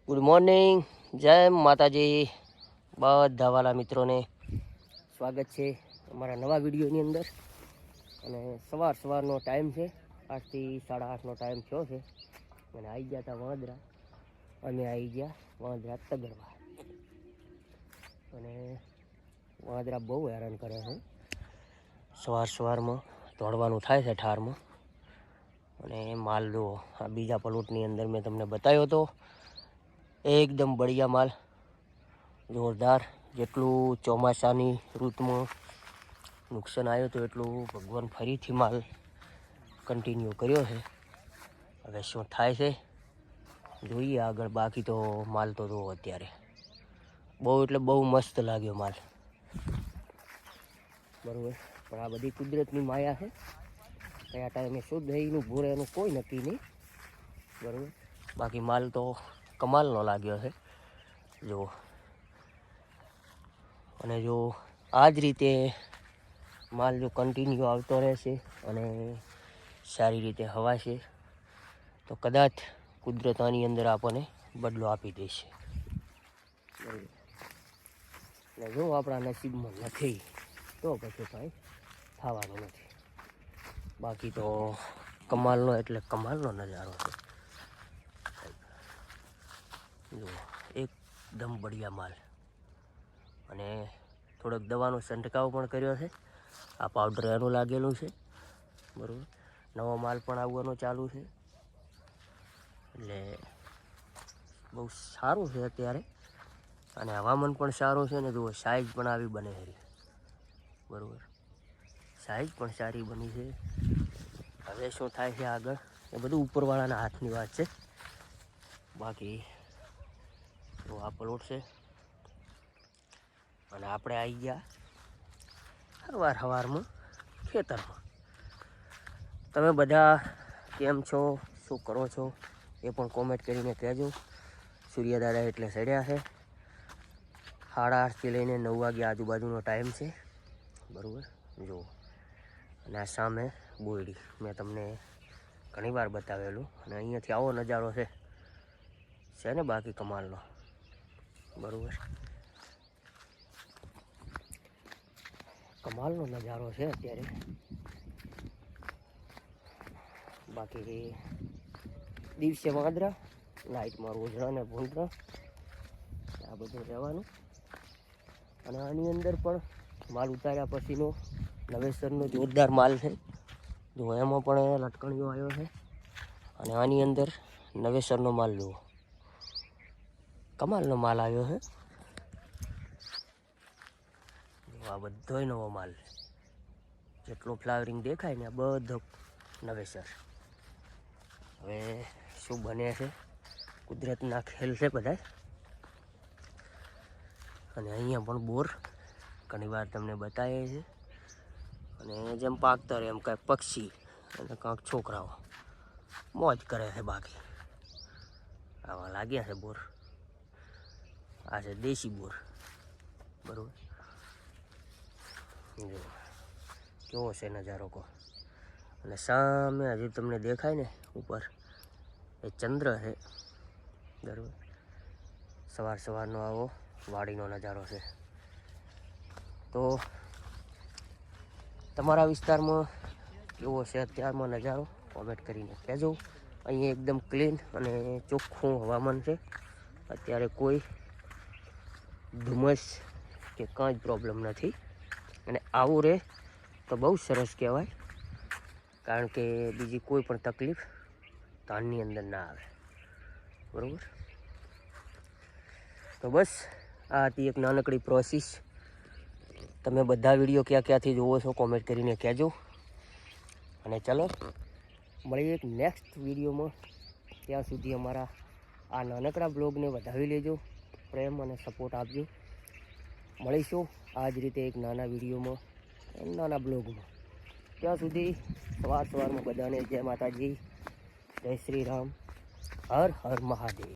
Good morning, જય માતાજી બધા વાલા મિત્રોને સ્વાગત છે અમારા નવા વિડીયોની અંદર. અને સવારનો ટાઈમ છે, 8થી 8:30નો ટાઈમ થયો છે. અને આવી ગયા હતા વાંદરા, અમે આવી ગયા વાંદરા તગડવા. અને વાંદરા બહુ હેરાન કરે છે. સવારમાં દોડવાનું થાય છે ઠારમાં. અને માલ જો આ બીજા પ્લોટની અંદર મેં તમને બતાવ્યો હતો, એકદમ બઢિયા માલ, જોરદાર. જેટલું ચોમાસાની ઋતુમાં નુકસાન આવ્યું હતું એટલું ભગવાન ફરીથી માલ કન્ટિન્યુ કર્યો છે. હવે શું થાય છે જોઈએ આગળ. બાકી તો માલ તો જુઓ અત્યારે બહુ એટલે બહુ મસ્ત લાગ્યો માલ, બરાબર. પણ આ બધી કુદરતની માયા છે, કયા ટાઈમે શું દહીંનું ભૂરે એનું કોઈ નક્કી નહીં, બરાબર. બાકી માલ તો કમાલનો લાગ્યો છે જો. અને જો આ જ રીતે માલ જો કન્ટિન્યુ આવતો રહેશે અને સારી રીતે હવાશે તો કદાચ કુદરત આની અંદર આપણને બદલો આપી દેશે. અને જો આપણા નસીબમાં નથી તો પછી કાંઈ થવાનું નથી. બાકી તો કમાલનો એટલે કમાલનો નજારો છે જો, એકદમ બઢિયા માલ. અને થોડોક દવાનો છંટકાવ પણ કર્યો છે. આ પાવડર એનું લાગેલું છે, બરાબર. નવો માલ પણ આવવાનો ચાલુ છે, એટલે બહુ સારું છે અત્યારે. અને હવામાન પણ સારું છે ને જુઓ, સાઈઝ પણ આવી બને છે, બરાબર. સાઈઝ પણ સારી બની છે. હવે શું થાય છે આગળ એ બધું ઉપરવાળાના હાથની વાત છે. બાકી તો આ પ્લોટ છે અને આપણે આવી ગયા સવારમાં ખેતરમાં. તમે બધા કેમ છો, શું કરો છો એ પણ કોમેન્ટ કરીને કહેજો. સૂર્યદાદા એટલે સડ્યા છે. 8:30થી લઈને 9 વાગ્યા આજુબાજુનો ટાઈમ છે, બરાબર. જુઓ, અને આ સામે બોયડી મેં તમને ઘણી વાર બતાવેલું. અને અહીંયાથી આવો નજારો છે ને બાકી કમાલનો, બરાબર. કમાલનો નજારો છે અત્યારે. બાકી દિવસે વાંદરા, નાઇટમાં રોજડા ને ભૂંડરા, આ બધું રહેવાનું. અને આની અંદર પણ માલ ઉતાર્યા પછીનો નવેસરનો જોરદાર માલ છે જો. એમાં પણ લટકણીઓ આવ્યો છે. અને આની અંદર નવેસરનો માલ જુઓ, કમાલનો માલ આવ્યો છે. આ બધોય નવો માલ, જેટલો ફ્લાવરિંગ દેખાય ને આ બધો નવેસર. હવે શું બને છે, કુદરતના ખેલ છે બધા. અને અહીંયા પણ બોર ઘણી વાર તમને બતાવીએ છે. અને જેમ પાકતા રહે એમ કાંઈક પક્ષી અને કાંઈક છોકરાઓ મોજ કરે છે. બાકી આવા લાગ્યા છે બોર. આ છે દેશી બોર, બરાબર. જો કેવો છે નજારો કહો. અને સામે હજી તમને દેખાય ને ઉપર એ ચંદ્ર છે, બરાબર. સવારનો આવો વાડીનો નજારો છે. તો તમારા વિસ્તારમાં કેવો છે અત્યારમાં નજારો કોમેન્ટ કરીને કહેજો. અહીંયા એકદમ ક્લીન અને ચોખ્ખું હવામાન છે અત્યારે. કોઈ ધુમ્મસ કે કાંઈ જ પ્રોબ્લેમ નથી. અને આવું રહે તો બહુ સરસ કહેવાય, કારણ કે બીજી કોઈ પણ તકલીફ ધાનની અંદર ના આવે, બરાબર. તો બસ આ હતી એક નાનકડી પ્રોસેસ. તમે બધા વિડીયો ક્યાંથી જુઓ છો કોમેન્ટ કરીને કહેજો. અને ચલો મળીએ એક નેક્સ્ટ વિડીયોમાં. ત્યાં સુધી અમારા આ નાનકડા બ્લોગને વધાવી લેજો, પ્રેમ અને સપોર્ટ આપજો. મળીશું આ જ રીતે એક નાના વિડીયોમાં, નાના બ્લોગમાં. ત્યાં સુધી સવારમાં બધાને જય માતાજી, જય શ્રી રામ, હર હર મહાદેવ.